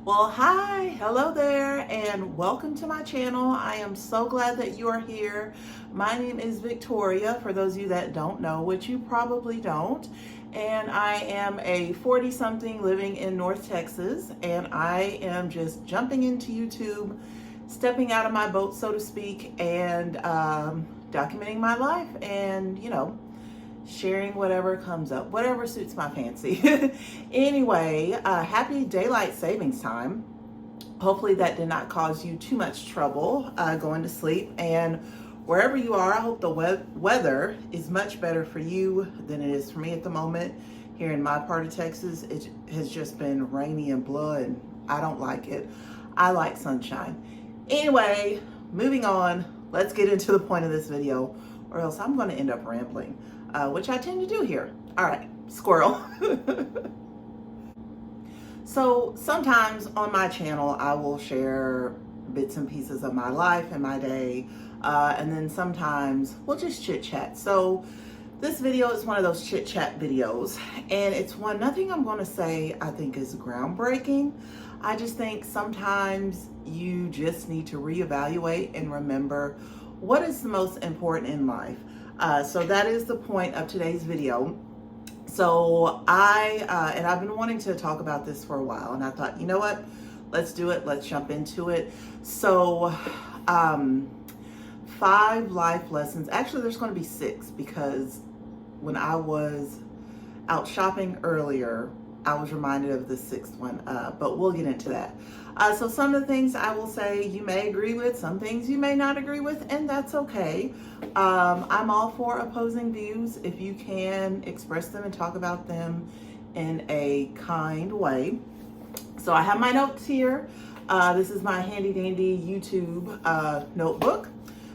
Well, hi, hello there, and welcome to my channel. I am so glad that you are here. My name is Victoria, for those of you that don't know, which you probably don't. And I am a 40-something living in North Texas, and I am just jumping into YouTube, stepping out of my boat, so to speak, and documenting my life and, sharing whatever comes up, whatever suits my fancy. Anyway, happy daylight savings time. Hopefully that did not cause you too much trouble going to sleep. And wherever you are, I hope the weather is much better for you than it is for me at the moment. Here in my part of Texas, it has just been rainy and blood, and I don't like it. I like sunshine. Anyway, moving on, let's get into the point of this video, or else I'm going to end up rambling, which I tend to do here. All right, squirrel. So sometimes on my channel, I will share bits and pieces of my life and my day, and then sometimes we'll just chit chat. So this video is one of those chit chat videos, and it's nothing I'm going to say I think is groundbreaking. I just think sometimes you just need to reevaluate and remember what is the most important in life. So that is the point of today's video. So and I've been wanting to talk about this for a while, and I thought, you know what, let's do it. Let's jump into it. So 5 life lessons. Actually, there's going to be 6, because when I was out shopping earlier, I was reminded of the 6th one, but we'll get into that. So some of the things I will say you may agree with, some things you may not agree with, and that's okay. I'm all for opposing views if you can express them and talk about them in a kind way. So I have my notes here. This is my handy dandy YouTube notebook.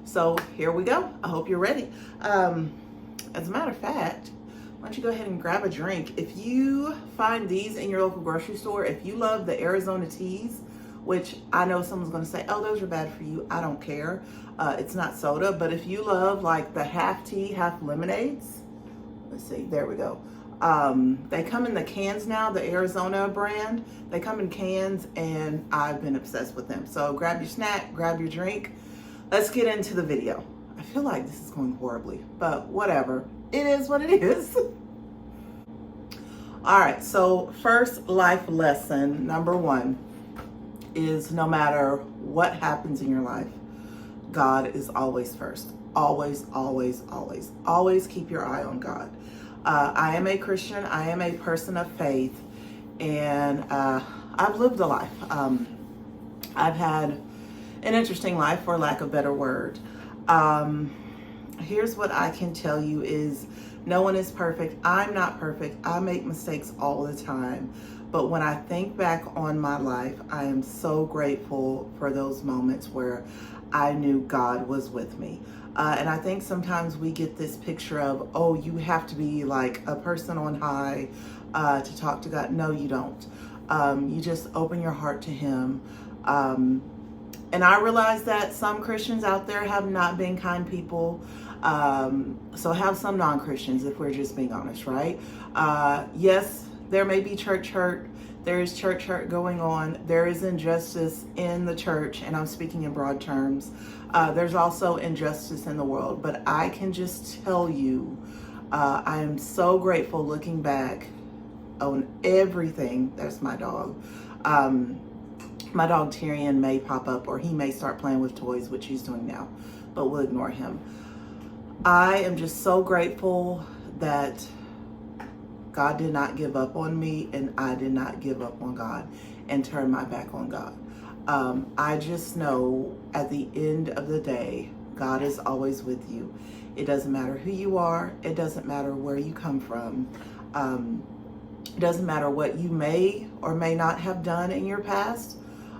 So here we go. I hope you're ready. As a matter of fact, why don't you go ahead and grab a drink. If you find these in your local grocery store, if you love the Arizona teas, which I know someone's going to say, oh, those are bad for you. I don't care. It's not soda. But if you love like the half tea, half lemonades, let's see, there we go. They come in the cans now, the Arizona brand. They come in cans, and I've been obsessed with them. So grab your snack, grab your drink. Let's get into the video. I feel like this is going horribly, but whatever. It is what it is. All right, so first life lesson, number 1, is no matter what happens in your life, God is always first. Always, always, always. Always keep your eye on God. I am a Christian. I am a person of faith, and I've lived a life. I've had an interesting life, for lack of a better word. Here's what I can tell you is no one is perfect. I'm not perfect. I make mistakes all the time. But when I think back on my life, I am so grateful for those moments where I knew God was with me. And I think sometimes we get this picture of, oh, you have to be like a person on high to talk to God. No, you don't. You just open your heart to Him. And I realize that some Christians out there have not been kind people. So have some non-Christians, if we're just being honest, right? Yes, there may be church hurt. There is church hurt going on. There is injustice in the church, and I'm speaking in broad terms. There's also injustice in the world. But I can just tell you, I am so grateful looking back on everything. That's my dog. My dog Tyrion may pop up, or he may start playing with toys, which he's doing now, but we'll ignore him. I am just so grateful that God did not give up on me, and I did not give up on God and turn my back on God. I just know at the end of the day, God is always with you. It doesn't matter who you are. It doesn't matter where you come from. It doesn't matter what you may or may not have done in your past,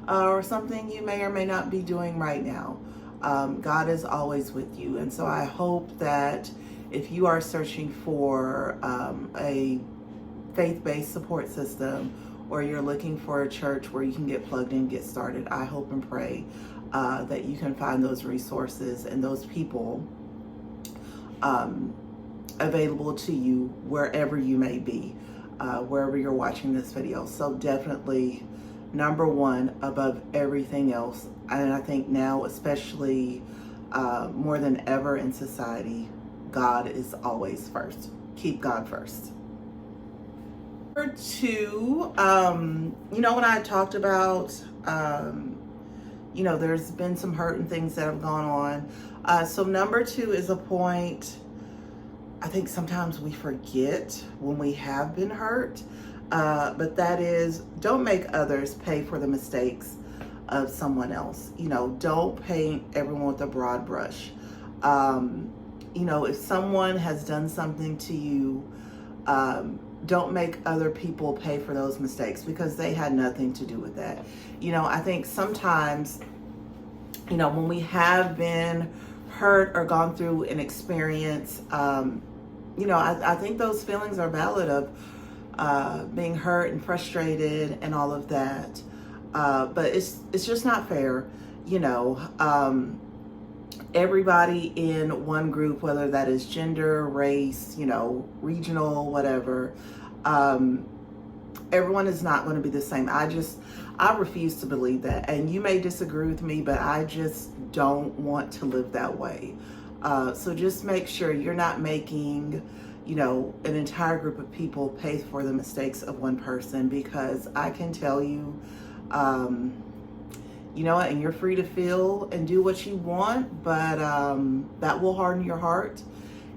or something you may or may not be doing right now. God is always with you. And so I hope that if you are searching for a faith-based support system, or you're looking for a church where you can get plugged in, get started, I hope and pray that you can find those resources and those people available to you wherever you may be, wherever you're watching this video. So definitely number one above everything else. And I think now, especially more than ever in society, God is always first. Keep God first. Number two, when I talked about, there's been some hurt and things that have gone on. So number two is a point I think sometimes we forget when we have been hurt, but that is, don't make others pay for the mistakes of someone else. Don't paint everyone with a broad brush. If someone has done something to you, don't make other people pay for those mistakes because they had nothing to do with that. I think sometimes, when we have been hurt or gone through an experience, I think those feelings are valid of being hurt and frustrated and all of that. But it's just not fair, everybody in one group, whether that is gender, race, regional, whatever, everyone is not going to be the same. I refuse to believe that. And you may disagree with me, but I just don't want to live that way. So just make sure you're not making, an entire group of people pay for the mistakes of one person, because I can tell you, and you're free to feel and do what you want, but that will harden your heart,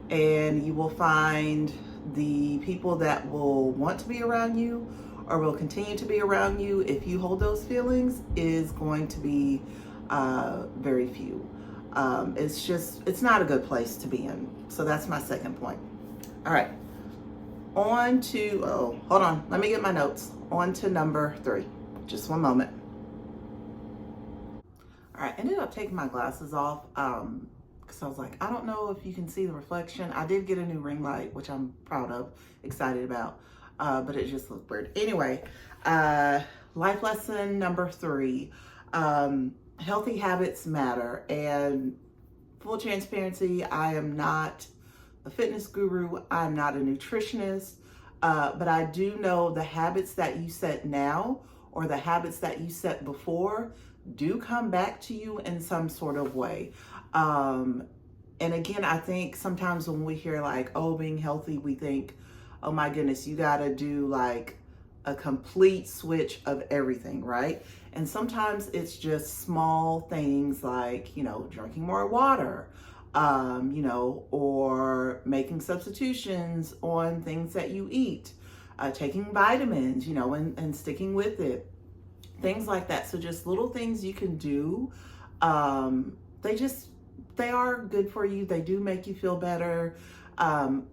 and you will find the people that will want to be around you or will continue to be around you if you hold those feelings is going to be very few. It's not a good place to be in. So that's my second point. All right. Hold on. Let me get my notes. On to number three. Just one moment. All right. I ended up taking my glasses off because I was like, I don't know if you can see the reflection. I did get a new ring light, which I'm proud of, excited about, but it just looked weird. Anyway, life lesson number three. Healthy habits matter. And full transparency, I am not a fitness guru. I'm not a nutritionist. But I do know the habits that you set now or the habits that you set before do come back to you in some sort of way. And again, I think sometimes when we hear like, oh, being healthy, we think, oh my goodness, you got to do like a complete switch of everything, right? And sometimes it's just small things like, drinking more water, or making substitutions on things that you eat, taking vitamins, and sticking with it, things like that. So just little things you can do. They are good for you. They do make you feel better. And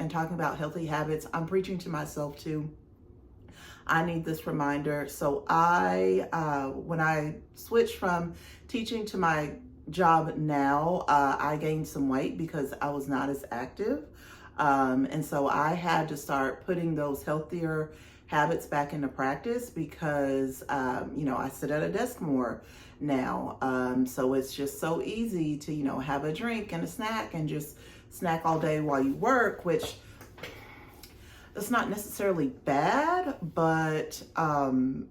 talking about healthy habits, I'm preaching to myself too. I need this reminder. So when I switched from teaching to my job now, I gained some weight because I was not as active. And so I had to start putting those healthier habits back into practice because, I sit at a desk more now. So it's just so easy to, have a drink and a snack and just snack all day while you work, which it's not necessarily bad, but, you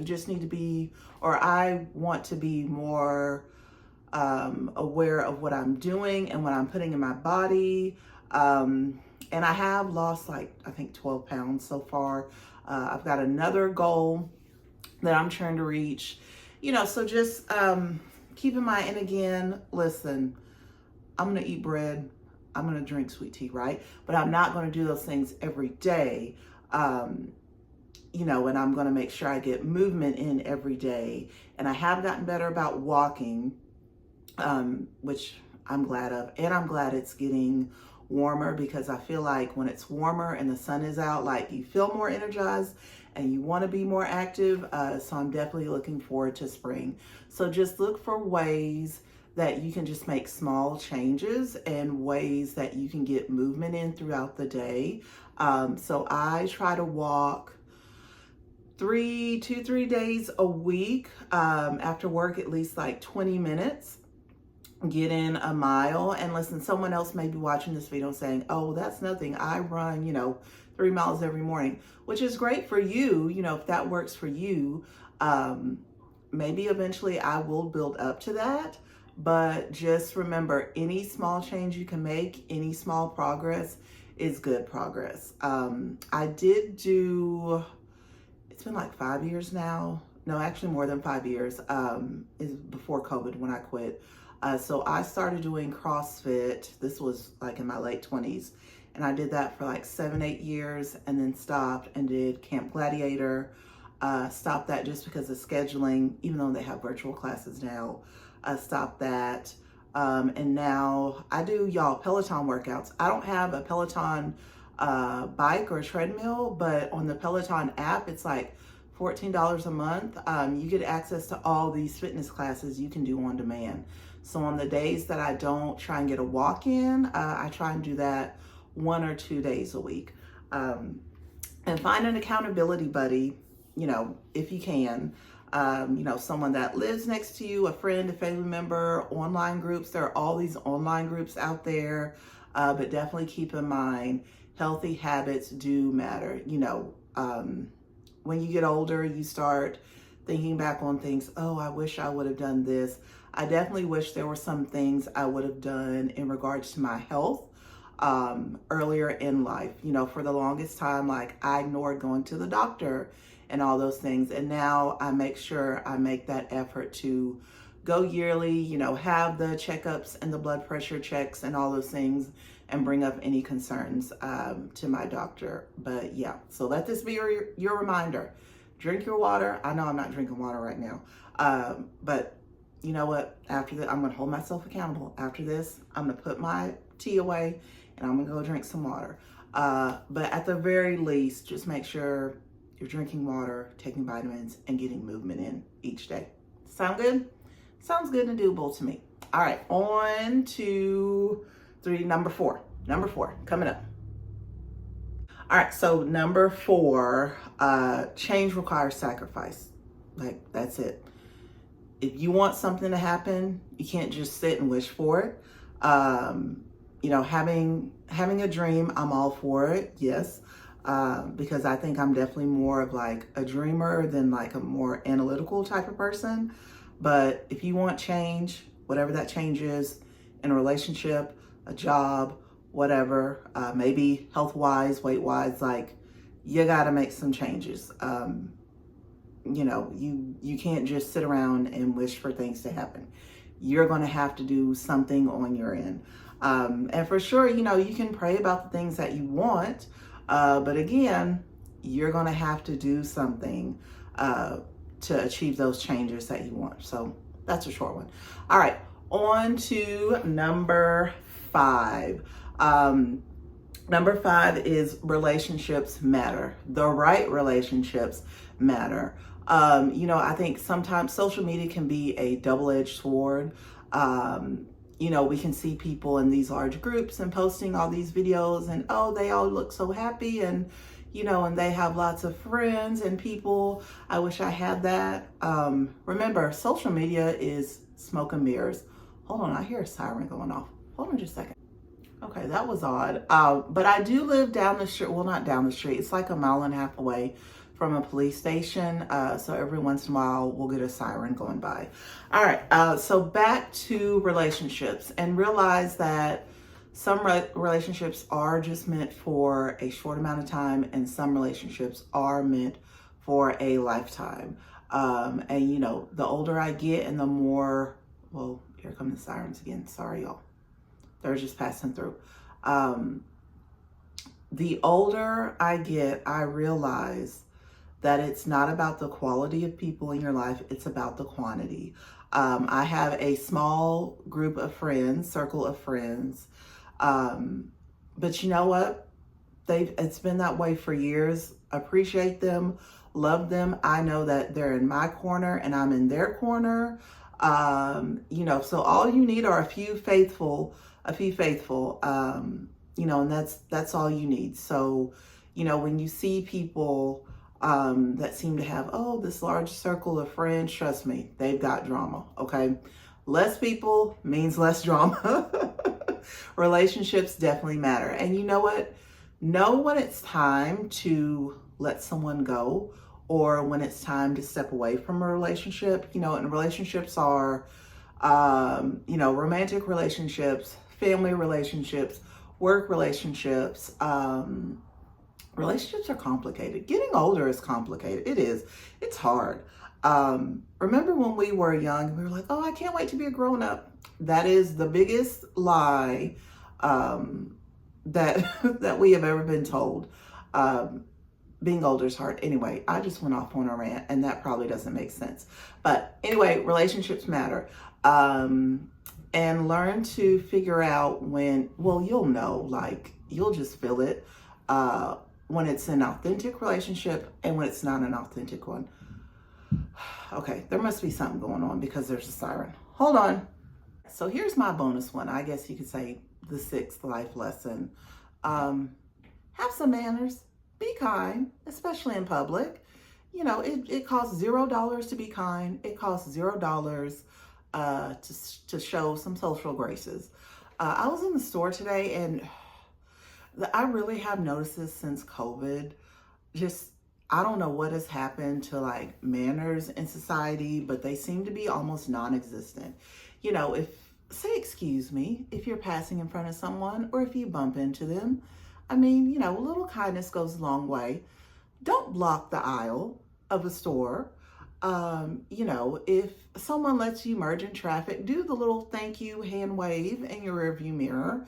just need to be, or I want to be more aware of what I'm doing and what I'm putting in my body. And I have lost I think 12 pounds so far. I've got another goal that I'm trying to reach, so just keep in mind. And again, listen, I'm going to eat bread. I'm going to drink sweet tea, right? But I'm not going to do those things every day. And I'm going to make sure I get movement in every day. And I have gotten better about walking, which I'm glad of. And I'm glad it's getting warmer, because I feel like when it's warmer and the sun is out, like you feel more energized and you want to be more active. So I'm definitely looking forward to spring. So just look for ways that you can just make small changes and ways that you can get movement in throughout the day. So I try to walk 3 days a week, after work, at least like 20 minutes, get in a mile. And listen, someone else may be watching this video saying, oh, that's nothing. I run, 3 miles every morning, which is great for you, if that works for you. Maybe eventually I will build up to that, but just remember, any small change you can make, any small progress is good progress. I did do, it's been like 5 years now. No, actually more than 5 years, is before COVID when I quit. So I started doing CrossFit. This was like in my late 20s. And I did that for like 7-8 years and then stopped and did Camp Gladiator. Stopped that just because of scheduling, even though they have virtual classes now. Stopped that. And now I do, y'all, Peloton workouts. I don't have a Peloton bike or treadmill, but on the Peloton app, it's like $14 a month. You get access to all these fitness classes you can do on demand. So on the days that I don't try and get a walk in, I try and do that 1 or 2 days a week. And find an accountability buddy, if you can. Someone that lives next to you, a friend, a family member, online groups. There are all these online groups out there, but definitely keep in mind, healthy habits do matter. When you get older, you start thinking back on things. Oh, I wish I would have done this. I definitely wish there were some things I would have done in regards to my health earlier in life. For the longest time, like, I ignored going to the doctor and all those things. And now I make sure I make that effort to go yearly, have the checkups and the blood pressure checks and all those things, and bring up any concerns to my doctor. But yeah, so let this be your reminder. Drink your water. I know I'm not drinking water right now. But you know what? After that, I'm going to hold myself accountable. After this, I'm going to put my tea away and I'm going to go drink some water. But at the very least, just make sure you're drinking water, taking vitamins, and getting movement in each day. Sound good? Sounds good and doable to me. All right, on to number four. Number 4, coming up. All right, so number 4, change requires sacrifice. Like, that's it. If you want something to happen, you can't just sit and wish for it. Having a dream, I'm all for it, yes. Because I think I'm definitely more of like a dreamer than like a more analytical type of person. But if you want change, whatever that change is, in a relationship, a job, whatever, maybe health-wise, weight-wise, like, you gotta make some changes. You can't just sit around and wish for things to happen. You're gonna have to do something on your end. And for sure, you can pray about the things that you want, but again, you're gonna have to do something to achieve those changes that you want. So that's a short one. All right, on to number 5. Number 5 is relationships matter. The right relationships matter. I think sometimes social media can be a double-edged sword. We can see people in these large groups and posting all these videos and, oh, they all look so happy and, and they have lots of friends and people. I wish I had that. Remember, social media is smoke and mirrors. Hold on, I hear a siren going off. Hold on just a second. Okay, that was odd. But I do live down the street. Well, not down the street. It's like a mile and a half away from a police station. So every once in a while, we'll get a siren going by. All right, so back to relationships, and realize that some relationships are just meant for a short amount of time, and some relationships are meant for a lifetime. And the older I get and the more, well, here come the sirens again. Sorry, y'all. They're just passing through. The older I get, I realize that it's not about the quality of people in your life, it's about the quantity. I have a small group of friends, circle of friends, but you know what? It's been that way for years. Appreciate them, love them. I know that they're in my corner and I'm in their corner. So all you need are a few faithful, and that's all you need. So, when you see people that seem to have, this large circle of friends, trust me, they've got drama, okay? Less people means less drama. Relationships definitely matter. And you know what? Know when it's time to let someone go or when it's time to step away from a relationship. And relationships are, romantic relationships, family relationships, work relationships. Relationships are complicated. Getting older is complicated. It is. It's hard. Remember when we were young, we were like, oh, I can't wait to be a grown up. That is the biggest lie that that we have ever been told. Being older is hard. Anyway, I just went off on a rant, and that probably doesn't make sense. But anyway, relationships matter. And learn to figure out when, well, you'll know, like, you'll just feel it when it's an authentic relationship and when it's not an authentic one. Okay, there must be something going on because there's a siren. Hold on. So here's my bonus one. I guess you could say the 6th life lesson. Have some manners. Be kind, especially in public. It costs $0 to be kind. It costs $0 to show some social graces. I was in the store today, and I really have noticed this since COVID. I don't know what has happened to like manners in society, but they seem to be almost non-existent. Say excuse me if you're passing in front of someone or if you bump into them. I mean, a little kindness goes a long way. Don't block the aisle of a store. If someone lets you merge in traffic, do the little thank you hand wave in your rearview mirror.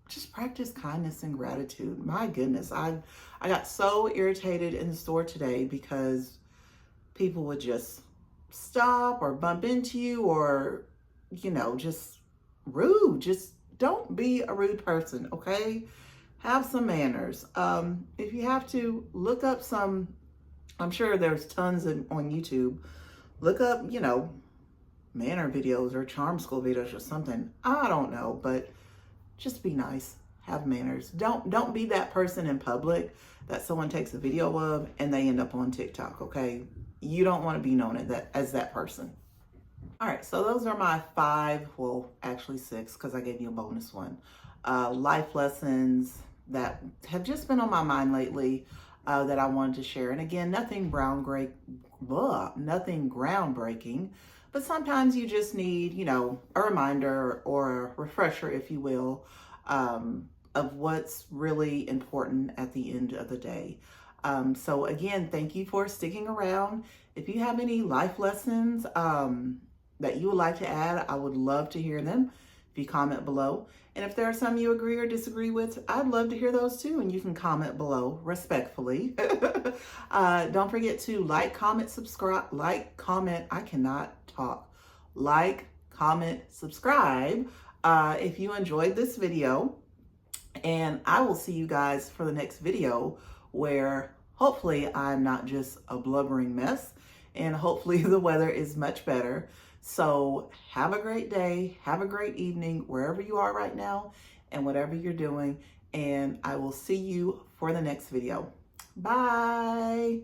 Just practice kindness and gratitude. My goodness, I got so irritated in the store today because people would just stop or bump into you or, just rude. Just don't be a rude person, okay? Have some manners. If you have to, look up some, I'm sure there's tons on YouTube. Look up, manner videos or charm school videos or something. I don't know, but just be nice. Have manners. Don't be that person in public that someone takes a video of and they end up on TikTok, okay? You don't want to be known as that person. All right, so those are my 5, well, actually 6, because I gave you a bonus one. Life lessons that have just been on my mind lately that I wanted to share. And again, nothing groundbreaking, but sometimes you just need, a reminder or a refresher, if you will, of what's really important at the end of the day. So again, thank you for sticking around. If you have any life lessons that you would like to add, I would love to hear them. If you comment below. And if there are some you agree or disagree with, I'd love to hear those too. And you can comment below respectfully. Don't forget to like, comment, subscribe, I cannot talk. Like, comment, subscribe if you enjoyed this video. And I will see you guys for the next video where hopefully I'm not just a blubbering mess and hopefully the weather is much better. So have a great day, have a great evening, wherever you are right now and whatever you're doing. And I will see you for the next video. Bye.